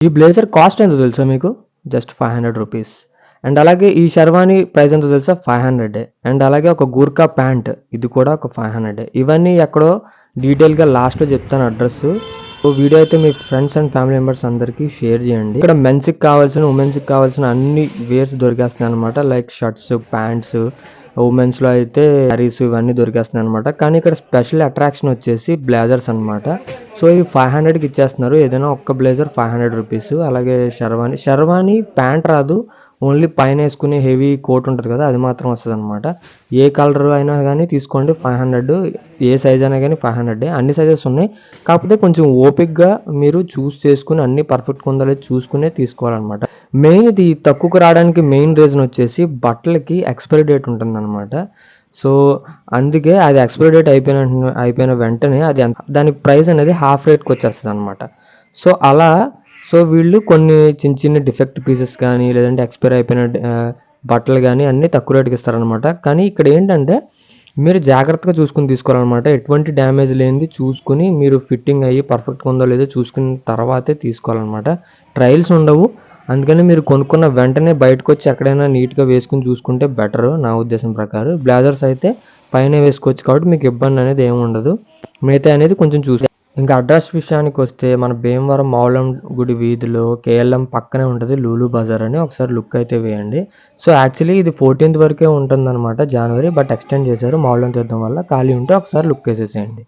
ఈ blazer cost ఎంతో తెలుసా మీకు? Just 500 rupees. అండ్ అలాగే ఈ షెర్వానీ ప్రైస్ ఎంతో తెలుసా? 500. అండ్ అలాగే ఒక గూర్ఖా ప్యాంట్ ఇది కూడా ఒక 500. ఇవన్నీ ఎక్కడో డీటెయిల్‌గా లాస్ట్‌లో చెప్తాను అడ్రెస్సు. సో, వీడియో అయితే మీ ఫ్రెండ్స్ అండ్ ఫ్యామిలీ మెంబర్స్ అందరికీ షేర్ చేయండి. ఇక్కడ మెన్స్‌కి కావాల్సిన, ఉమెన్స్‌కి కావాల్సిన అన్ని వేర్స్ దొరికేస్తున్నాయన్నమాట. లైక్ షర్ట్స్, ప్యాంట్స్, ఉమెన్స్‌లో అయితే శారీస్ ఇవన్నీ దొరికేస్తున్నాయన్నమాట. కానీ ఇక్కడ స్పెషల్ అట్రాక్షన్ వచ్చేసి బ్లేజర్స్ అన్నమాట. సో, ఇవి 500కి ఇచ్చేస్తున్నారు. ఏదైనా ఒక్క బ్లేజర్ 500 రూపీస్. అలాగే షెర్వానీ ప్యాంట్ రాదు. ఓన్లీ పైనేసుకునే హెవీ కోట్ ఉంటది కదా! అది మాత్రం వస్తదనమాట. ఏ కలర్ అయినా గానీ తీసుకోండి 500. ఏ సైజ్ అయినా గానీ 500. అన్ని సైజెస్ ఉన్నాయి. కాకపోతే కొంచెం ఓపికగా మీరు చేసుకొని అన్నీ పర్ఫెక్ట్‌గా ఉందో లేదో చూసుకునే తీసుకోవాలనమాట. మెయిన్ ఇది తక్కువకు రావడానికి మెయిన్ రీజన్ వచ్చేసి బట్టలకి ఎక్స్‌పైరీ డేట్ ఉంటుందనమాట. సో, అందుకే అది ఎక్స్‌పైరీ డేట్ అయిపోయిన వెంటనే దాని ప్రైస్ అనేది హాఫ్ రేట్‌కొచ్చేస్తదనమాట. సో, అలా వీళ్ళు కొన్ని చిన్న చిన్న డిఫెక్ట్ పీసెస్ కానీ, లేదంటే ఎక్స్‌పైర్ అయిపోయిన బట్టలు గానీ అన్నీ తక్కువ రేట్‌కి ఇస్తారనమాట. కానీ ఇక్కడేంటంటే, మీరు జాగ్రత్తగా చూసుకొని తీసుకోవాలనమాట. ఎటువంటి డ్యామేజ్ లేనిది చూసుకొని, మీరు ఫిట్టింగ్ అయ్యి పర్ఫెక్ట్‌గా ఉందో లేదో చూసుకున్న తర్వాతే తీసుకోవాలనమాట. ట్రయల్స్ ఉండవు. అందుకని మీరు కొనుక్కున్న వెంటనే బయటకొచ్చి ఎక్కడైనా నీట్‌గా వేసుకొని చూసుకుంటే బెటరు నా ఉద్దేశం ప్రకారం. బ్లేజర్స్ అయితే పైనే వేసుకోవచ్చు కాబట్టి మీకు ఇబ్బంది అనేది ఏమి ఉండదు. మిగతాయి అనేది కొంచెం ఇంకా అడ్రస్ విషయానికొస్తే మన భీమవరం మౌలం గుడి వీధిలో కేఎల్ఎం పక్కనే ఉంటది లూలు బజార్ అని. ఒకసారి లుక్ అయితే వేయండి. సో, యాక్చువల్లీ ఇది 14th వరకే ఉంటుందనమాట జనవరి. బట్ ఎక్స్‌టెండ్ చేశారు మౌలం తీర్థం వల్ల. ఖాళీ ఉంటే ఒకసారి లుక్ ఏసేసేయండి.